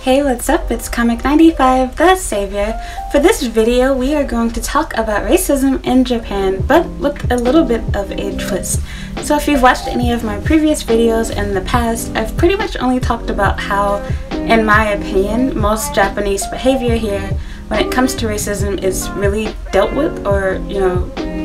Hey, what's up? It's Comic95, the Savior. For this video, we are going to talk about racism in Japan, but with a little bit of a twist. So if you've watched any of my previous videos in the past, I've pretty much only talked about how, in my opinion, most Japanese behavior here when it comes to racism is really dealt with, or,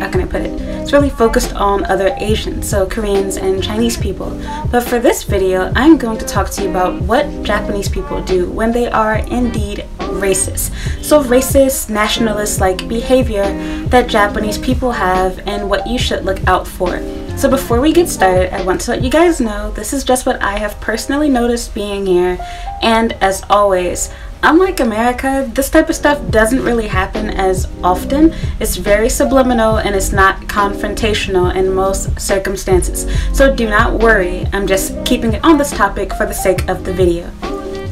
how can I put it? It's really focused on other Asians, so Koreans and Chinese people. But for this video, I'm going to talk to you about what Japanese people do when they are indeed racist. So racist, nationalist-like behavior that Japanese people have and what you should look out for. So before we get started, I want to let you guys know this is just what I have personally noticed being here, and as always, unlike America, this type of stuff doesn't really happen as often. It's very subliminal and it's not confrontational in most circumstances. So do not worry, I'm just keeping it on this topic for the sake of the video.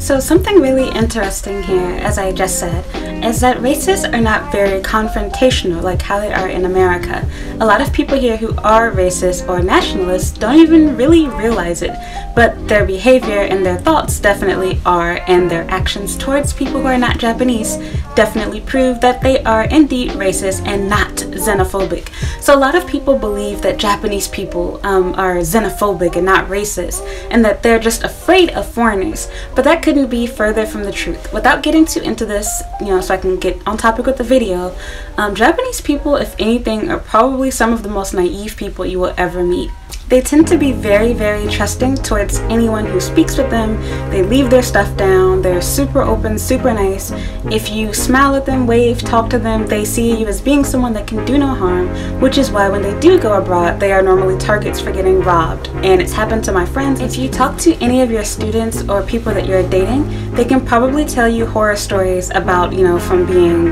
So something really interesting here, as I just said, is that racists are not very confrontational like how they are in America. A lot of people here who are racist or nationalists don't even really realize it, but their behavior and their thoughts definitely are, and their actions towards people who are not Japanese definitely prove that they are indeed racist and not xenophobic. So a lot of people believe that Japanese people are xenophobic and not racist, and that they're just afraid of foreigners, but that couldn't be further from the truth. Without getting too into this, so I can get on topic with the video, Japanese people, if anything, are probably some of the most naive people you will ever meet. They tend to be very, very trusting towards anyone who speaks with them. They leave their stuff down. They're super open, super nice. If you smile at them, wave, talk to them, they see you as being someone that can do no harm, which is why when they do go abroad, they are normally targets for getting robbed. And it's happened to my friends. If you talk to any of your students or people that you're dating, they can probably tell you horror stories about, from being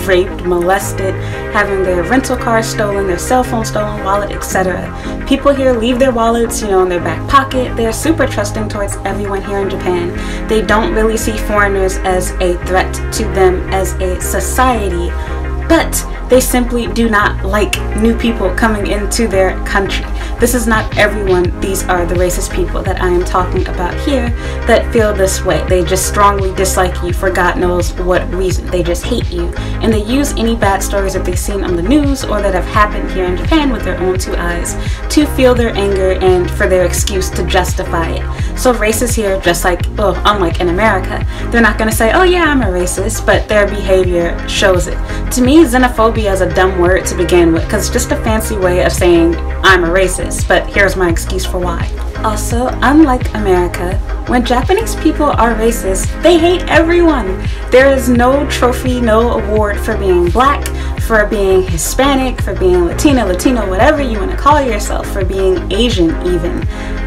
raped, molested, having their rental car stolen, their cell phone stolen, wallet, etc. People here leave their wallets, in their back pocket. They're super trusting towards everyone here in Japan. They don't really see foreigners as a threat to them as a society, but they simply do not like new people coming into their country. This is not everyone. These are the racist people that I am talking about here that feel this way. They just strongly dislike you for God knows what reason. They just hate you, and they use any bad stories that they've seen on the news or that have happened here in Japan with their own two eyes to feel their anger and for their excuse to justify it. So racists here, just like, unlike in America, they're not going to say, oh yeah, I'm a racist, but their behavior shows it. To me, xenophobia is a dumb word to begin with, because it's just a fancy way of saying I'm a racist, but here's my excuse for why. Also, unlike America, when Japanese people are racist, they hate everyone. There is no trophy, no award for being black, for being Hispanic, for being Latino, whatever you want to call yourself, for being Asian even.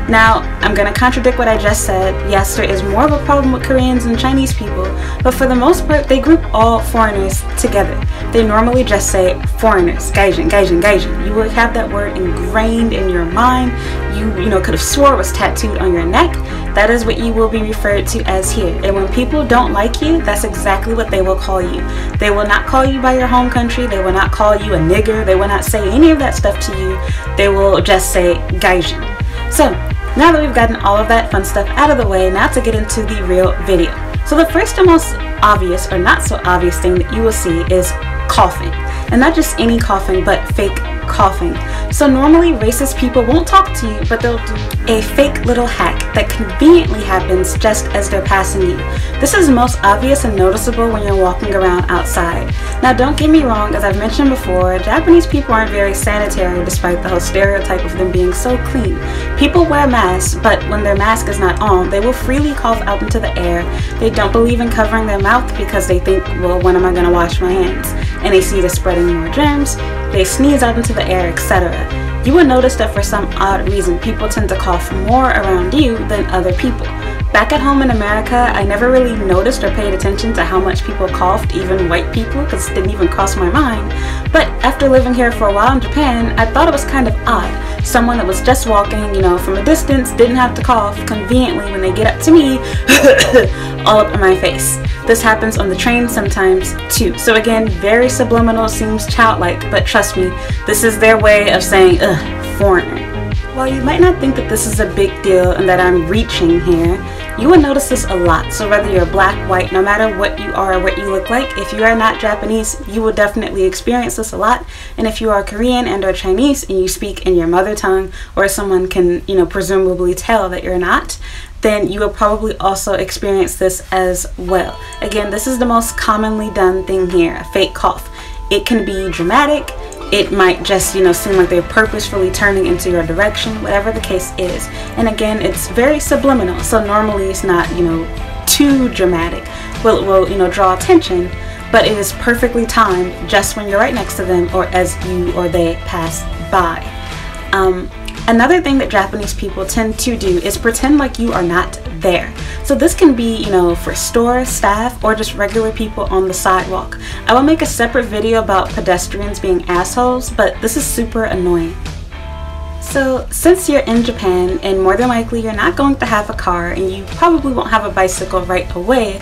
Now, I'm going to contradict what I just said. Yes, there is more of a problem with Koreans and Chinese people, but for the most part, they group all foreigners together. They normally just say foreigners, gaijin, gaijin, gaijin. You will have that word ingrained in your mind. You could have swore it was tattooed on your neck. That is what you will be referred to as here. And when people don't like you, that's exactly what they will call you. They will not call you by your home country. They will not call you a nigger. They will not say any of that stuff to you. They will just say gaijin. So, now that we've gotten all of that fun stuff out of the way, now to get into the real video. So the first and most obvious, or not so obvious, thing that you will see is coughing. And not just any coughing, but fake coughing. So normally racist people won't talk to you, but they'll do a fake little hack that conveniently happens just as they're passing you. This is most obvious and noticeable when you're walking around outside. Now don't get me wrong, as I've mentioned before, Japanese people aren't very sanitary despite the whole stereotype of them being so clean. People wear masks, but when their mask is not on, they will freely cough out into the air. They don't believe in covering their mouth because they think, well, when am I going to wash my hands? And they see it as spreading more germs. They sneeze out into the air, etc. You will notice that for some odd reason, people tend to cough more around you than other people. Back at home in America, I never really noticed or paid attention to how much people coughed, even white people, because it didn't even cross my mind. But after living here for a while in Japan, I thought it was kind of odd. Someone that was just walking, from a distance, didn't have to cough conveniently when they get up to me, all up in my face. This happens on the train sometimes too. So again, very subliminal, seems childlike, but trust me, this is their way of saying, ugh, foreigner. While you might not think that this is a big deal and that I'm reaching here, you will notice this a lot. So whether you're black, white, no matter what you are or what you look like, if you are not Japanese, you will definitely experience this a lot. And if you are Korean and or Chinese and you speak in your mother tongue, or someone can, presumably tell that you're not, then you will probably also experience this as well. Again, this is the most commonly done thing here, a fake cough. It can be dramatic. It might just, seem like they're purposefully turning into your direction, whatever the case is. And again, it's very subliminal. So normally it's not, too dramatic. Well, it will, draw attention, but it is perfectly timed just when you're right next to them or as you or they pass by. Another thing that Japanese people tend to do is pretend like you are not there. So this can be, for store staff or just regular people on the sidewalk. I will make a separate video about pedestrians being assholes, but this is super annoying. So since you're in Japan and more than likely you're not going to have a car and you probably won't have a bicycle right away,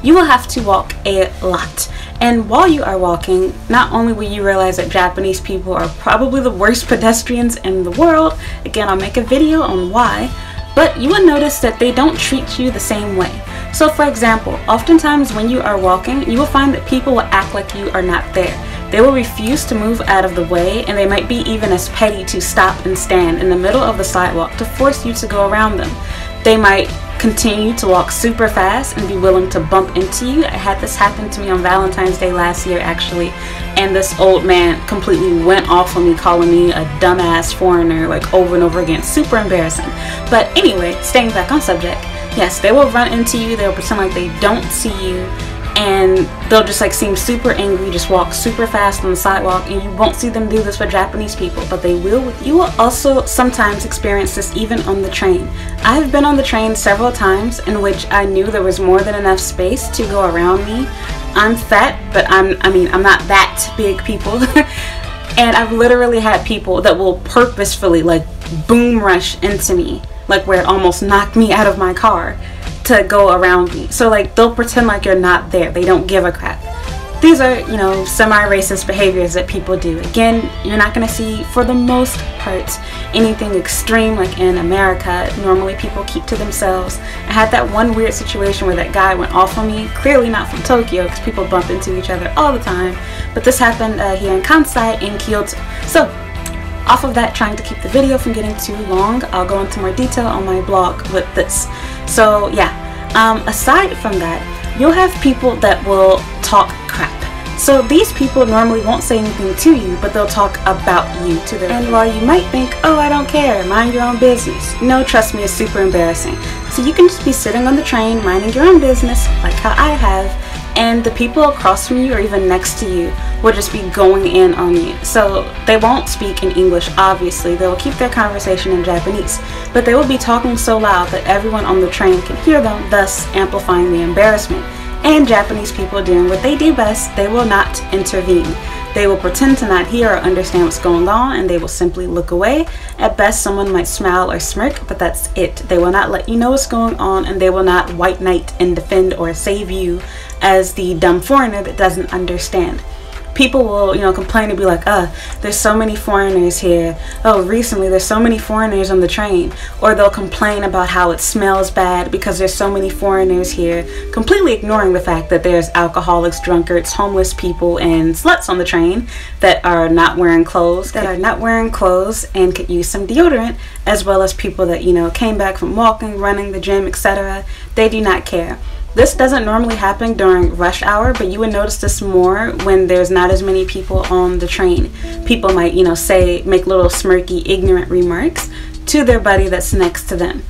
you will have to walk a lot. And while you are walking, not only will you realize that Japanese people are probably the worst pedestrians in the world, again, I'll make a video on why, but you will notice that they don't treat you the same way. So for example, oftentimes when you are walking, you will find that people will act like you are not there. They will refuse to move out of the way, and they might be even as petty to stop and stand in the middle of the sidewalk to force you to go around them. They might continue to walk super fast and be willing to bump into you. I had this happen to me on Valentine's Day last year actually, and this old man completely went off on me, calling me a dumbass foreigner like over and over again. Super embarrassing. But anyway, staying back on subject, yes, they will run into you, they'll pretend like they don't see you, and they'll just seem super angry, just walk super fast on the sidewalk, and you won't see them do this with Japanese people, but they will with you. You will also sometimes experience this even on the train. I have been on the train several times in which I knew there was more than enough space to go around me. I'm fat, but I'm not that big, people. And I've literally had people that will purposefully boom rush into me, where it almost knocked me out of my car, to go around me. So they'll pretend like you're not there. They don't give a crap. These are, semi-racist behaviors that people do. Again, you're not going to see, for the most part, anything extreme like in America. Normally people keep to themselves. I had that one weird situation where that guy went off on me, clearly not from Tokyo because people bump into each other all the time, but this happened here in Kansai in Kyoto. So off of that, trying to keep the video from getting too long, I'll go into more detail on my blog with this. So yeah, aside from that, you'll have people that will talk crap. So these people normally won't say anything to you, but they'll talk about you to them. And while you might think, oh, I don't care, mind your own business, no, trust me, it's super embarrassing. So you can just be sitting on the train, minding your own business, like how I have, and the people across from you or even next to you will just be going in on you. So they won't speak in English, obviously. They will keep their conversation in Japanese, but they will be talking so loud that everyone on the train can hear them, thus amplifying the embarrassment. And Japanese people doing what they do best, they will not intervene. They will pretend to not hear or understand what's going on, and they will simply look away. At best, someone might smile or smirk, but that's it. They will not let you know what's going on, and they will not white knight and defend or save you as the dumb foreigner that doesn't understand. People will, complain and be like, there's so many foreigners here. Oh, recently there's so many foreigners on the train. Or they'll complain about how it smells bad because there's so many foreigners here, completely ignoring the fact that there's alcoholics, drunkards, homeless people, and sluts on the train that are not wearing clothes, and could use some deodorant, as well as people that, came back from walking, running, the gym, etc. They do not care. This doesn't normally happen during rush hour, but you would notice this more when there's not as many people on the train. People might, make little smirky, ignorant remarks to their buddy that's next to them.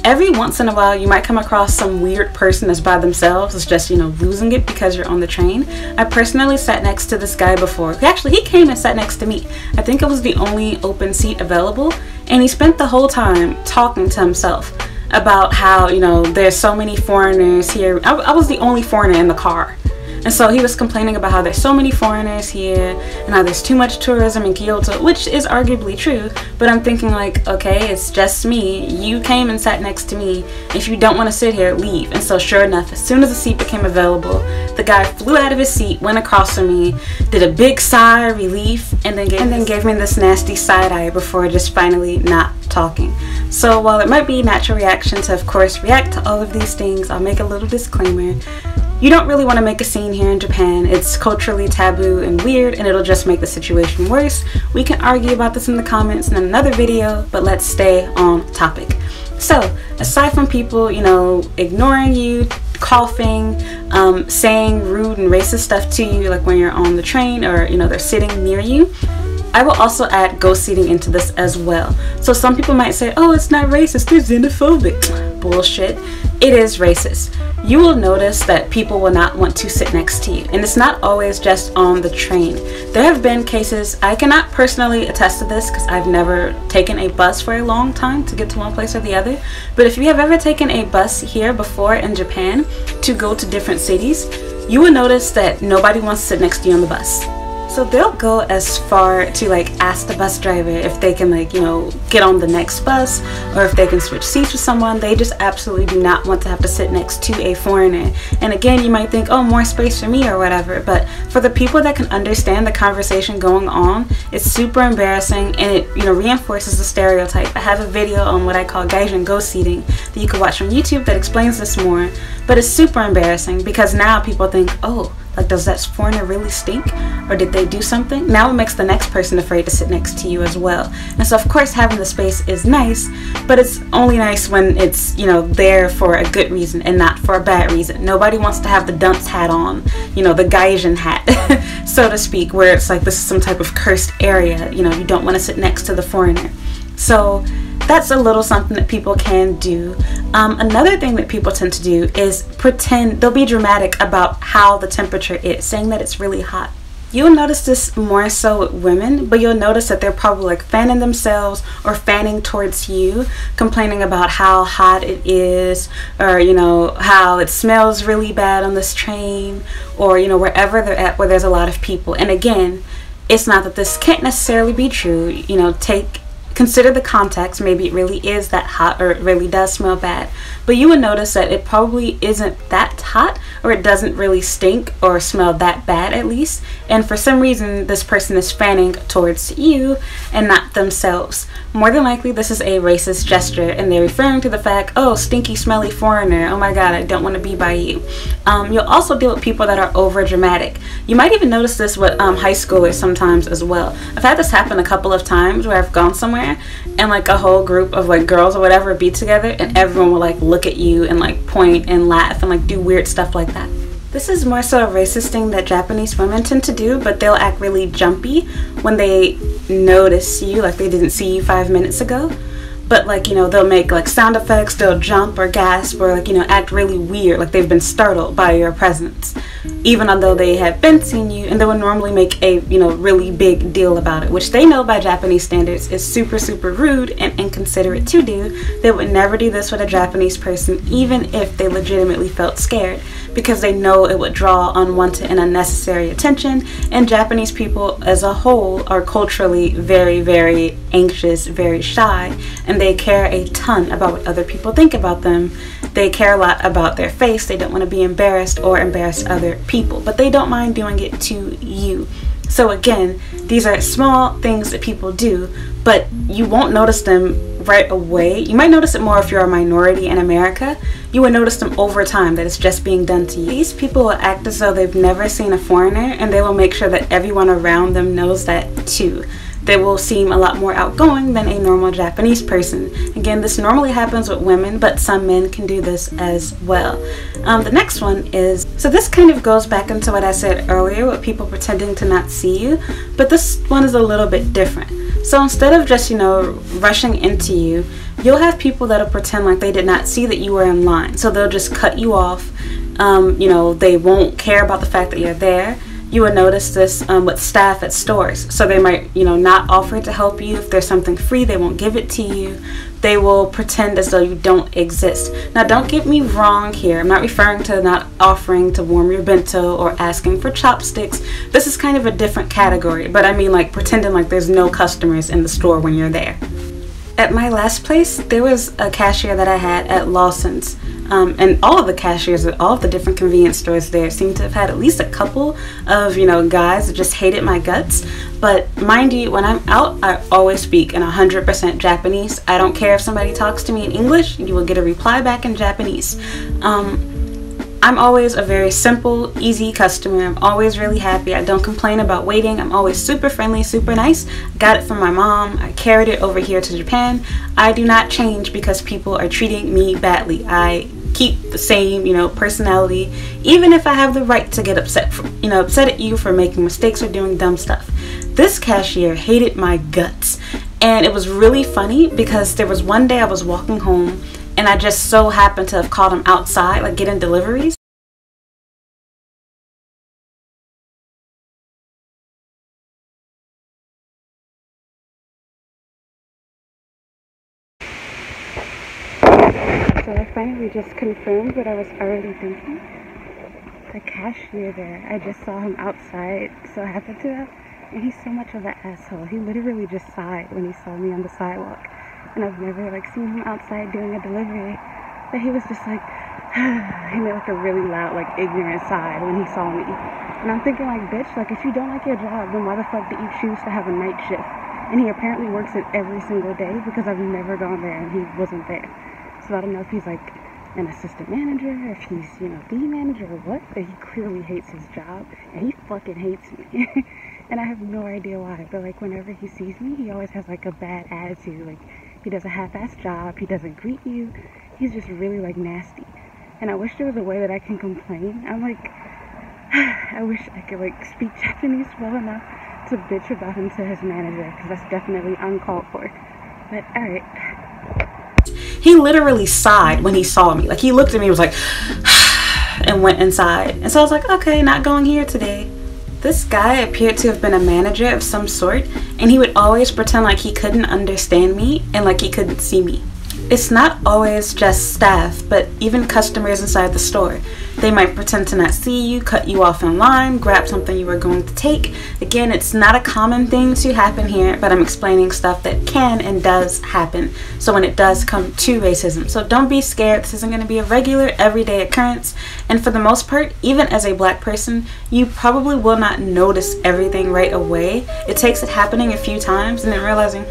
Every once in a while, you might come across some weird person that's by themselves, that's just, losing it because you're on the train. I personally sat next to this guy before. Actually, he came and sat next to me. I think it was the only open seat available, and he spent the whole time talking to himself about how, there's so many foreigners here. I was the only foreigner in the car. And so he was complaining about how there's so many foreigners here and how there's too much tourism in Kyoto, which is arguably true. But I'm thinking like, okay, it's just me. You came and sat next to me. If you don't want to sit here, leave. And so sure enough, as soon as the seat became available, the guy flew out of his seat, went across from me, did a big sigh of relief, and then gave me this nasty side eye before just finally not talking. So while it might be a natural reaction to, of course, react to all of these things, I'll make a little disclaimer. You don't really want to make a scene here in Japan. It's culturally taboo and weird, and it'll just make the situation worse. We can argue about this in the comments in another video, but let's stay on topic. So aside from people, you know, ignoring you, coughing, saying rude and racist stuff to you, like when you're on the train or, you know, they're sitting near you, I will also add ghost seating into this as well. So some people might say, oh, it's not racist, it's xenophobic. Bullshit. It is racist. You will notice that people will not want to sit next to you, and it's not always just on the train. There have been cases, I cannot personally attest to this because I've never taken a bus for a long time to get to one place or the other, but if you have ever taken a bus here before in Japan to go to different cities, you will notice that nobody wants to sit next to you on the bus. So they'll go as far to like ask the bus driver if they can, like, you know, get on the next bus or if they can switch seats with someone. They just absolutely do not want to have to sit next to a foreigner. And again, you might think, oh, more space for me or whatever, but for the people that can understand the conversation going on, it's super embarrassing, and it, you know, reinforces the stereotype. I have a video on what I call gaijin ghost seating that you can watch on YouTube that explains this more, but it's super embarrassing because now people think, oh, like, does that foreigner really stink? Or did they do something? Now it makes the next person afraid to sit next to you as well. And so of course having the space is nice, but it's only nice when it's, you know, there for a good reason and not for a bad reason. Nobody wants to have the dunce hat on, you know, the gaijin hat, so to speak, where it's like this is some type of cursed area. You know, you don't want to sit next to the foreigner. So that's a little something that people can do. Another thing that people tend to do is pretend, they'll be dramatic about how the temperature is, saying that it's really hot. You'll notice this more so with women, but you'll notice that they're probably like fanning themselves or fanning towards you, complaining about how hot it is, or, you know, how it smells really bad on this train, or, you know, wherever they're at where there's a lot of people. And again, it's not that this can't necessarily be true. You know, consider the context. Maybe it really is that hot, or it really does smell bad, but you would notice that it probably isn't that hot, or it doesn't really stink or smell that bad, at least. And for some reason this person is fanning towards you and not themselves. More than likely this is a racist gesture, and they're referring to the fact, oh, stinky smelly foreigner, oh my god, I don't want to be by you. You'll also deal with people that are over dramatic. You might even notice this with high schoolers sometimes as well. I've had this happen a couple of times where I've gone somewhere and like a whole group of like girls or whatever be together, and everyone will like look at you and like point and laugh and like do weird stuff like that. This is more so a racist thing that Japanese women tend to do, but they'll act really jumpy when they notice you, like they didn't see you 5 minutes ago. But like, you know, they'll make like sound effects, they'll jump or gasp or like, you know, act really weird, like they've been startled by your presence, even although they have been seeing you, and they would normally make a, you know, really big deal about it, which they know by Japanese standards is super, super rude and inconsiderate to do. They would never do this with a Japanese person, even if they legitimately felt scared, because they know it would draw unwanted and unnecessary attention. And Japanese people as a whole are culturally very, very anxious, very shy, and they care a ton about what other people think about them. They care a lot about their face. They don't want to be embarrassed or embarrass other people, but they don't mind doing it to you. So again, these are small things that people do, but you won't notice them right away. You might notice it more if you're a minority in America. You would notice them over time, that it's just being done to you. These people will act as though they've never seen a foreigner, and they will make sure that everyone around them knows that too. They will seem a lot more outgoing than a normal Japanese person. Again, this normally happens with women, but some men can do this as well. The next one is, so this kind of goes back into what I said earlier with people pretending to not see you, but this one is a little bit different. So instead of just, you know, rushing into you, you'll have people that'll pretend like they did not see that you were in line. So they'll just cut you off. You know, they won't care about the fact that you're there. You will notice this with staff at stores. So they might, not offer to help you. If there's something free, they won't give it to you. They will pretend as though you don't exist. Now, don't get me wrong here. I'm not referring to not offering to warm your bento or asking for chopsticks. This is kind of a different category, but I mean like pretending like there's no customers in the store when you're there. At my last place, there was a cashier that I had at Lawson's. And all of the cashiers at all of the different convenience stores there seem to have had at least a couple of, guys that just hated my guts. But mind you, when I'm out, I always speak in 100% Japanese. I don't care if somebody talks to me in English, you will get a reply back in Japanese. I'm always a very simple, easy customer. I'm always really happy. I don't complain about waiting. I'm always super friendly, super nice. Got it from my mom. I carried it over here to Japan. I do not change because people are treating me badly. I keep the same, personality, even if I have the right to get upset at you for making mistakes or doing dumb stuff. This cashier hated my guts. And it was really funny because there was one day I was walking home and I just so happened to have caught him outside, like getting deliveries. So I finally just confirmed what I was already thinking. The cashier there, I just saw him outside, so I happened to, and he's so much of an asshole. He literally just sighed when he saw me on the sidewalk. And I've never seen him outside doing a delivery, but he was just like, he made like a really loud, ignorant sigh when he saw me. And I'm thinking bitch, if you don't like your job, then why the fuck do you choose to have a night shift? And he apparently works it every single day because I've never gone there and he wasn't there. So I don't know if he's an assistant manager, if he's, the manager or what, but he clearly hates his job and he fucking hates me. And I have no idea why, but whenever he sees me, he always has a bad attitude. He does a half-ass job, he doesn't greet you, he's just really nasty. And I wish there was a way that I can complain. I'm I wish I could speak Japanese well enough to bitch about him to his manager, because that's definitely uncalled for. But alright. He literally sighed when he saw me. He looked at me and was like, and went inside. And so I was like, okay, not going here today. This guy appeared to have been a manager of some sort, and he would always pretend like he couldn't understand me and like he couldn't see me. It's not always just staff, but even customers inside the store. They might pretend to not see you, cut you off in line, grab something you were going to take. Again, it's not a common thing to happen here, but I'm explaining stuff that can and does happen. So when it does come to racism. So don't be scared. This isn't going to be a regular, everyday occurrence. And for the most part, even as a black person, you probably will not notice everything right away. It takes it happening a few times and then realizing,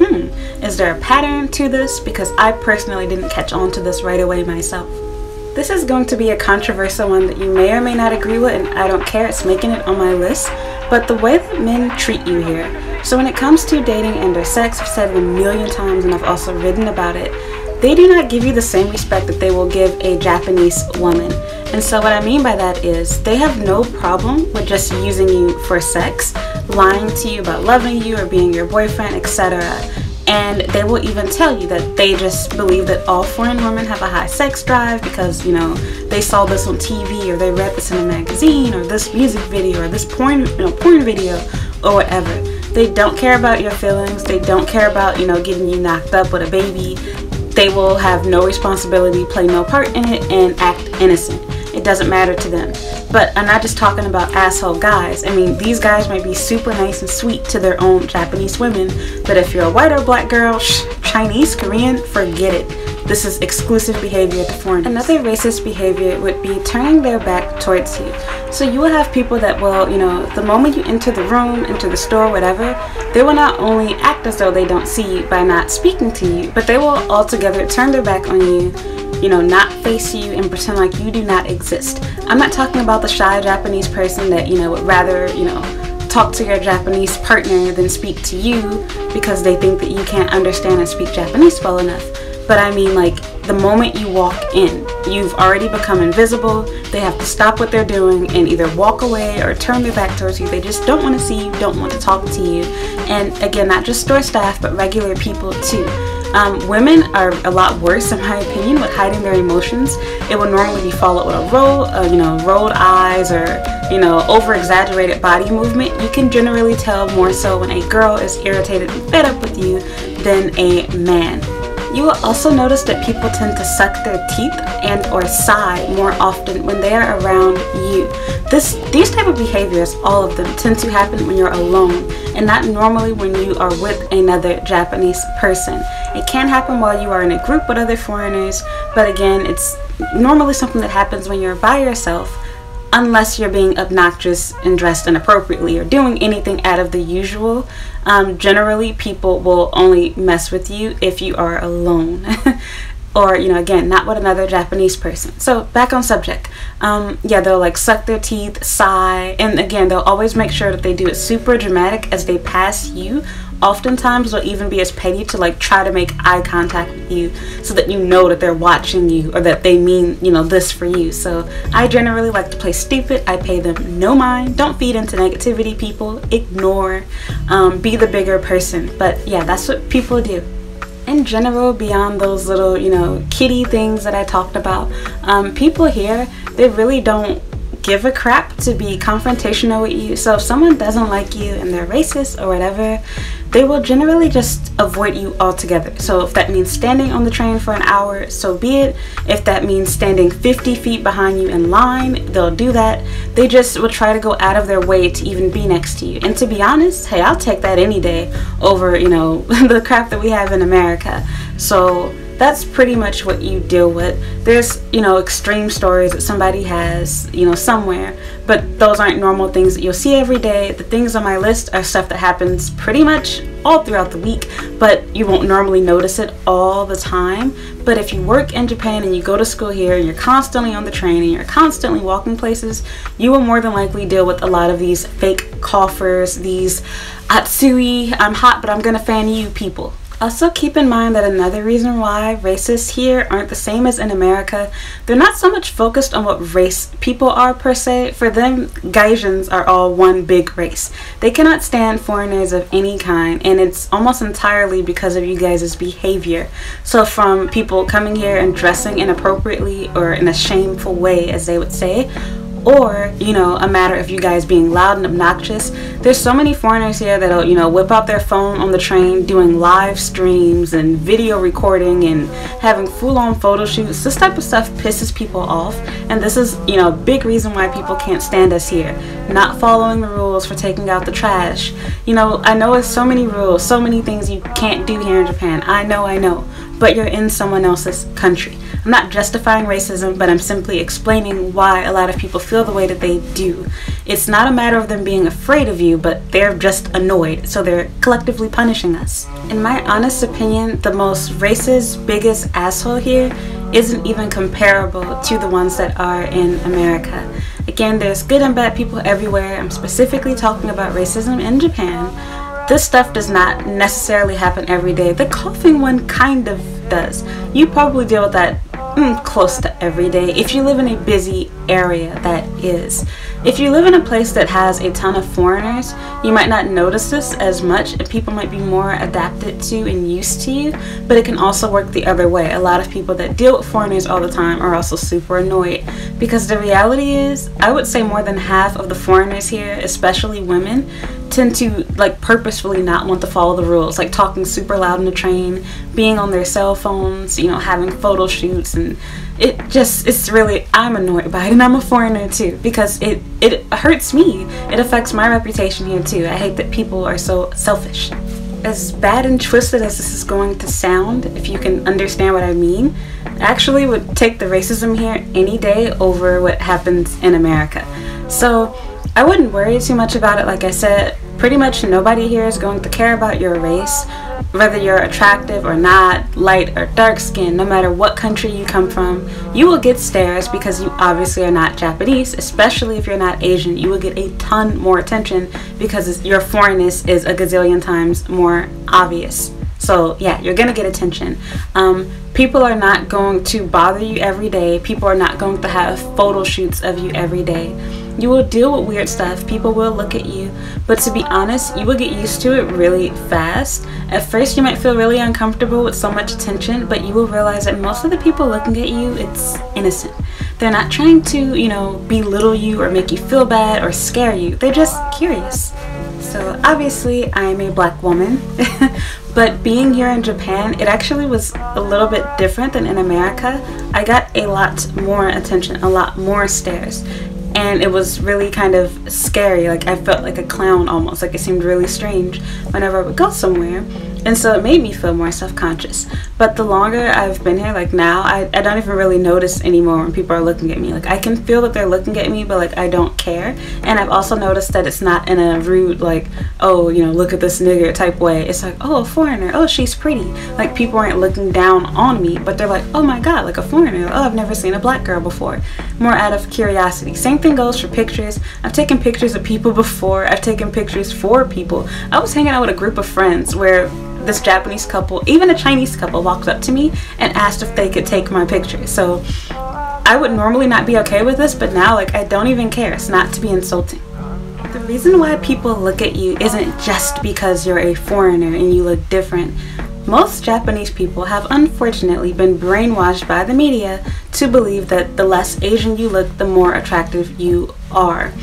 is there a pattern to this? Because I personally didn't catch on to this right away myself. This is going to be a controversial one that you may or may not agree with, and I don't care, it's making it on my list. But the way that men treat you here. So when it comes to dating and or sex, I've said it a million times and I've also written about it. They do not give you the same respect that they will give a Japanese woman. And so what I mean by that is they have no problem with just using you for sex, lying to you about loving you or being your boyfriend, etc. And they will even tell you that they just believe that all foreign women have a high sex drive because, they saw this on TV or they read this in a magazine or this music video or this porn video or whatever. They don't care about your feelings. They don't care about, getting you knocked up with a baby. They will have no responsibility, play no part in it, and act innocent. It doesn't matter to them. But I'm not just talking about asshole guys. I mean, these guys might be super nice and sweet to their own Japanese women, but if you're a white or black girl, Chinese, Korean, forget it. This is exclusive behavior to foreigners. Another racist behavior would be turning their back towards you. So you will have people that will, the moment you enter the room, enter the store, whatever, they will not only act as though they don't see you by not speaking to you, but they will altogether turn their back on you, not face you and pretend like you do not exist. I'm not talking about the shy Japanese person that, would rather, talk to your Japanese partner than speak to you because they think that you can't understand and speak Japanese well enough. But I mean, the moment you walk in, you've already become invisible. They have to stop what they're doing and either walk away or turn their back towards you. They just don't want to see you, don't want to talk to you. And again, not just store staff, but regular people too. Women are a lot worse, in my opinion, with hiding their emotions. It would normally be followed with a rolled eyes, or over-exaggerated body movement. You can generally tell more so when a girl is irritated and fed up with you than a man. You will also notice that people tend to suck their teeth and or sigh more often when they are around you. These type of behaviors, all of them, tend to happen when you're alone and not normally when you are with another Japanese person. It can happen while you are in a group with other foreigners, but again, it's normally something that happens when you're by yourself, unless you're being obnoxious and dressed inappropriately or doing anything out of the usual. Generally, people will only mess with you if you are alone. Or, again, not with another Japanese person. So, back on subject. Yeah, they'll like suck their teeth, sigh, and again, they'll always make sure that they do it super dramatic as they pass you. Oftentimes, they'll even be as petty to like try to make eye contact with you so that you know that they're watching you or that they mean, this for you. So, I generally like to play stupid. I pay them no mind. Don't feed into negativity, people. Ignore. Be the bigger person. But yeah, that's what people do. In general, beyond those little, kitty things that I talked about, people here, they really don't give a crap to be confrontational with you. So if someone doesn't like you and they're racist or whatever, they will generally just avoid you altogether. So if that means standing on the train for an hour, so be it. If that means standing 50 feet behind you in line, they'll do that. They just will try to go out of their way to even be next to you. And to be honest, hey, I'll take that any day over, the crap that we have in America. So that's pretty much what you deal with. There's, extreme stories that somebody has, somewhere, but those aren't normal things that you'll see every day. The things on my list are stuff that happens pretty much all throughout the week, but you won't normally notice it all the time. But if you work in Japan and you go to school here and you're constantly on the train and you're constantly walking places, you will more than likely deal with a lot of these fake coughers, these Atsui, I'm hot but I'm gonna fan you people. Also, keep in mind that another reason why racists here aren't the same as in America, they're not so much focused on what race people are per se. For them, Gaijins are all one big race. They cannot stand foreigners of any kind, and it's almost entirely because of you guys' behavior. So from people coming here and dressing inappropriately or in a shameful way, as they would say, or, a matter of you guys being loud and obnoxious. There's so many foreigners here that'll, whip out their phone on the train doing live streams and video recording and having full-on photo shoots. This type of stuff pisses people off, and this is, a big reason why people can't stand us here. Not following the rules for taking out the trash. I know it's so many rules, so many things you can't do here in Japan. I know, but you're in someone else's country. I'm not justifying racism, but I'm simply explaining why a lot of people feel the way that they do. It's not a matter of them being afraid of you, but they're just annoyed, so they're collectively punishing us. In my honest opinion, the most racist, biggest asshole here isn't even comparable to the ones that are in America. Again, there's good and bad people everywhere. I'm specifically talking about racism in Japan. This stuff does not necessarily happen every day. The coughing one kind of does. You probably deal with that close to every day. If you live in a busy area, that is. If you live in a place that has a ton of foreigners, you might not notice this as much and people might be more adapted to and used to you, but it can also work the other way. A lot of people that deal with foreigners all the time are also super annoyed, because the reality is, I would say more than half of the foreigners here, especially women, tend to purposefully not want to follow the rules, like talking super loud on the train, being on their cell phones, having photo shoots, and it's really, I'm annoyed by it, and I'm a foreigner too, because it hurts me. It affects my reputation here too. I hate that people are so selfish. As bad and twisted as this is going to sound, if you can understand what I mean, I actually would take the racism here any day over what happens in America. So I wouldn't worry too much about it. Like I said, pretty much nobody here is going to care about your race, whether you're attractive or not, light or dark skin, no matter what country you come from. You will get stares because you obviously are not Japanese, especially if you're not Asian. You will get a ton more attention because your foreignness is a gazillion times more obvious. So yeah, you're gonna get attention. People are not going to bother you every day. People are not going to have photo shoots of you every day. You will deal with weird stuff. People will look at you. But to be honest, you will get used to it really fast. At first, you might feel really uncomfortable with so much attention, but you will realize that most of the people looking at you, it's innocent. They're not trying to, you know, belittle you or make you feel bad or scare you. They're just curious. So obviously, I'm a black woman. But being here in Japan, it actually was a little bit different than in America. I got a lot more attention, a lot more stares. And it was really kind of scary. Like, I felt like a clown almost. Like, it seemed really strange whenever I would go somewhere. And so it made me feel more self-conscious. But the longer I've been here, like now, I don't even really notice anymore when people are looking at me. Like, I can feel that they're looking at me, but like I don't care. And I've also noticed that it's not in a rude, like, oh, you know, look at this nigger type way. It's like, oh, a foreigner. Oh, she's pretty. Like, people aren't looking down on me, but they're like, oh my God, like a foreigner. Oh, I've never seen a black girl before. More out of curiosity. Same thing goes for pictures. I've taken pictures of people before. I've taken pictures for people. I was hanging out with a group of friends where this Japanese couple, even a Chinese couple, walked up to me and asked if they could take my picture. So I would normally not be okay with this, but now, like, I don't even care. It's not to be insulting. The reason why people look at you isn't just because you're a foreigner and you look different. Most Japanese people have unfortunately been brainwashed by the media to believe that the less Asian you look, the more attractive you are.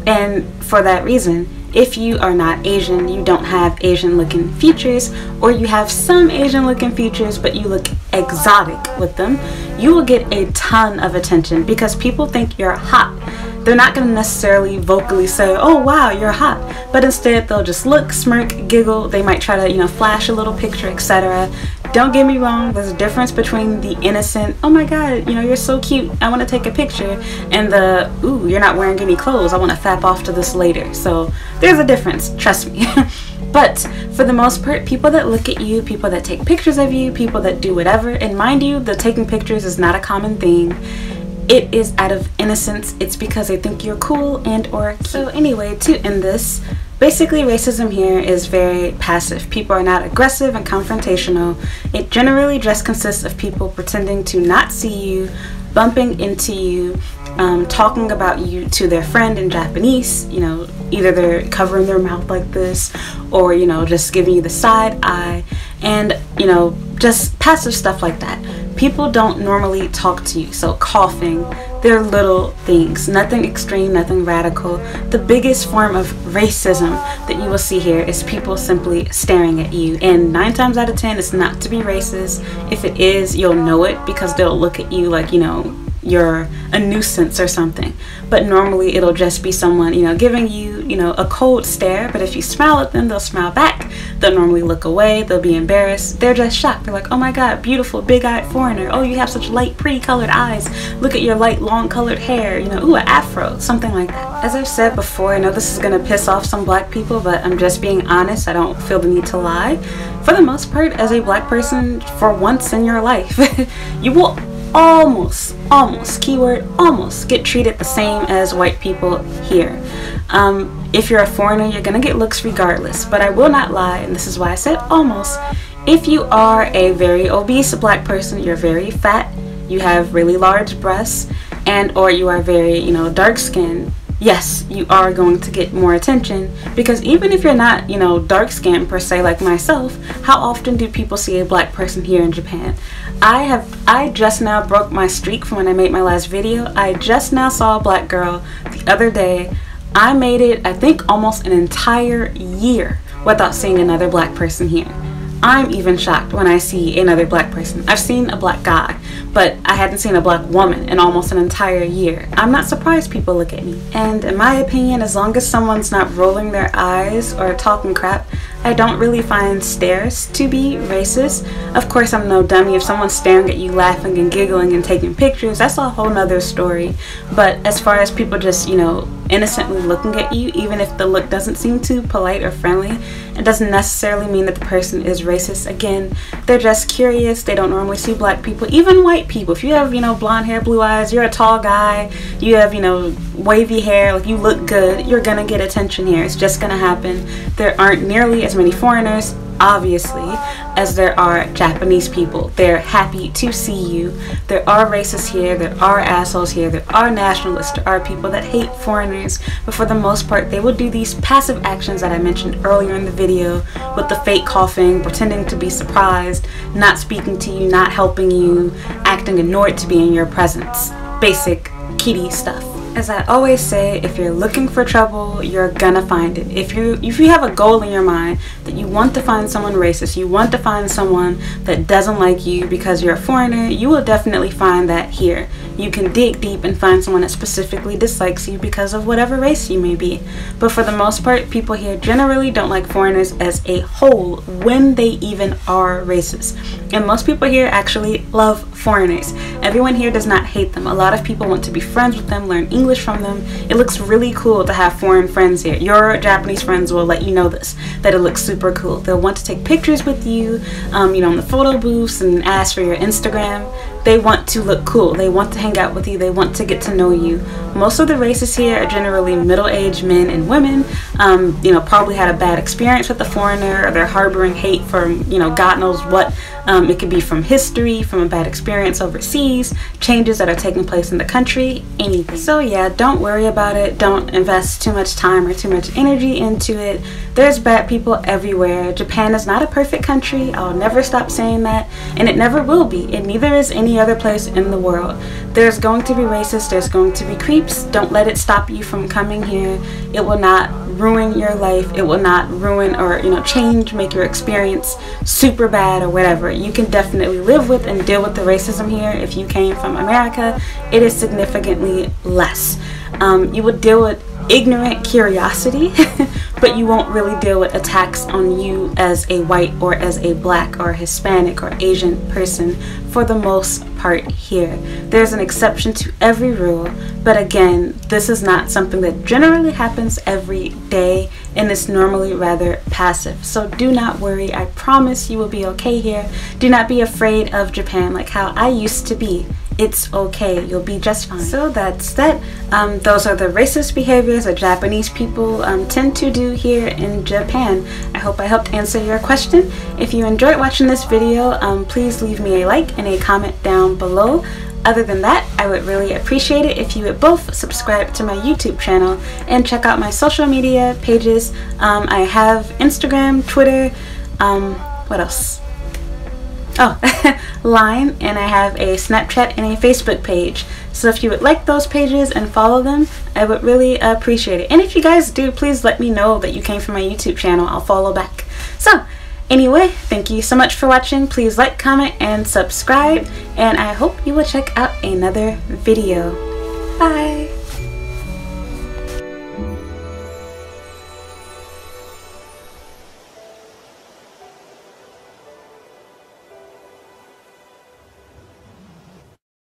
And for that reason, if you are not Asian, you don't have Asian looking features, or you have some Asian looking features but you look exotic with them, you will get a ton of attention because people think you're hot. They're not going to necessarily vocally say, oh wow, you're hot, but instead they'll just look, smirk, giggle. They might try to, you know, flash a little picture, etc. Don't get me wrong, there's a difference between the innocent, oh my God, you know, you're so cute, I want to take a picture, and the, ooh, you're not wearing any clothes, I want to fap off to this later. So there's a difference, trust me. But for the most part, people that look at you, people that take pictures of you, people that do whatever, and mind you, the taking pictures is not a common thing. It is out of innocence. It's because they think you're cool and or cute. So anyway, to end this, basically racism here is very passive. People are not aggressive and confrontational. It generally just consists of people pretending to not see you, bumping into you, talking about you to their friend in Japanese. You know, either they're covering their mouth like this, or, you know, just giving you the side eye, and, you know, just passive stuff like that. People don't normally talk to you, so coughing, they're little things, nothing extreme, nothing radical. The biggest form of racism that you will see here is people simply staring at you, and 9 times out of 10 it's not to be racist. If it is, you'll know it because they'll look at you like, you know, you're a nuisance or something. But normally it'll just be someone, you know, giving you, you know, a cold stare. But if you smile at them, they'll smile back. They'll normally look away. They'll be embarrassed. They're just shocked. They're like, oh my God, beautiful big-eyed foreigner. Oh, you have such light pretty colored eyes. Look at your light long colored hair, you know, ooh, an afro, something like that. As I've said before, I know this is gonna piss off some black people, but I'm just being honest. I don't feel the need to lie. For the most part, as a black person, for once in your life, you will almost, keyword almost, get treated the same as white people here. If you're a foreigner, you're gonna get looks regardless, but I will not lie, and this is why I said almost. If you are a very obese black person, you're very fat, you have really large breasts, and or you are very, you know, dark skinned, yes, you are going to get more attention, because even if you're not, you know, dark skinned per se like myself, how often do people see a black person here in Japan? I just now broke my streak from when I made my last video. I just now saw a black girl the other day. I made it, I think, almost an entire year without seeing another black person here. I'm even shocked when I see another black person. I've seen a black guy, but I hadn't seen a black woman in almost an entire year. I'm not surprised people look at me. And in my opinion, as long as someone's not rolling their eyes or talking crap, I don't really find stares to be racist. Of course, I'm no dummy. If someone's staring at you, laughing and giggling and taking pictures, that's a whole nother story. But as far as people just, you know, innocently looking at you, even if the look doesn't seem too polite or friendly, it doesn't necessarily mean that the person is racist. Again, they're just curious. They don't normally see black people, even white people. If you have, you know, blonde hair, blue eyes, you're a tall guy, you have, you know, wavy hair, like you look good, you're gonna get attention here. It's just gonna happen. There aren't nearly as many foreigners. obviously, as there are Japanese people. They're happy to see you. There are racists here, there are assholes here, there are nationalists, there are people that hate foreigners, but for the most part they will do these passive actions that I mentioned earlier in the video, with the fake coughing, pretending to be surprised, not speaking to you, not helping you, acting annoyed to be in your presence. Basic kitty stuff. As I always say, if you're looking for trouble, you're gonna find it. If you have a goal in your mind that you want to find someone racist, you want to find someone that doesn't like you because you're a foreigner, you will definitely find that here. You can dig deep and find someone that specifically dislikes you because of whatever race you may be. But for the most part, people here generally don't like foreigners as a whole, when they even are racist. And most people here actually love foreigners. Everyone here does not hate them. A lot of people want to be friends with them, learn English from them. It looks really cool to have foreign friends here. Your Japanese friends will let you know this, that it looks super cool. They'll want to take pictures with you, you know, in the photo booths, and ask for your Instagram. They want to look cool. They want to hang out with you. They want to get to know you. Most of the races here are generally middle-aged men and women, you know, probably had a bad experience with a foreigner, or they're harboring hate from, you know, God knows what. It could be from history, from a bad experience overseas, changes that are taking place in the country, anything. So yeah, don't worry about it. Don't invest too much time or too much energy into it. There's bad people everywhere. Japan is not a perfect country. I'll never stop saying that, and it never will be. And neither is any other place in the world. There's going to be racists, there's going to be creeps. Don't let it stop you from coming here. It will not ruin your life. It will not ruin or, you know, change, make your experience super bad or whatever. You can definitely live with and deal with the racism here. If you came from America, it is significantly less. You would deal with ignorant curiosity, but you won't really deal with attacks on you as a white or as a black or Hispanic or Asian person for the most part here. There's an exception to every rule, but again, this is not something that generally happens every day, and it's normally rather passive. So do not worry. I promise you will be okay here. Do not be afraid of Japan like how I used to be. It's okay, you'll be just fine. So that's that. Those are the racist behaviors that Japanese people tend to do here in Japan. I hope I helped answer your question. If you enjoyed watching this video, please leave me a like and a comment down below. Other than that, I would really appreciate it if you would both subscribe to my YouTube channel and check out my social media pages. I have Instagram, Twitter, what else? Oh, Line, and I have a Snapchat and a Facebook page. So if you would like those pages and follow them, I would really appreciate it. And if you guys do, please let me know that you came from my YouTube channel. I'll follow back. So anyway, thank you so much for watching. Please like, comment, and subscribe. And I hope you will check out another video. Bye!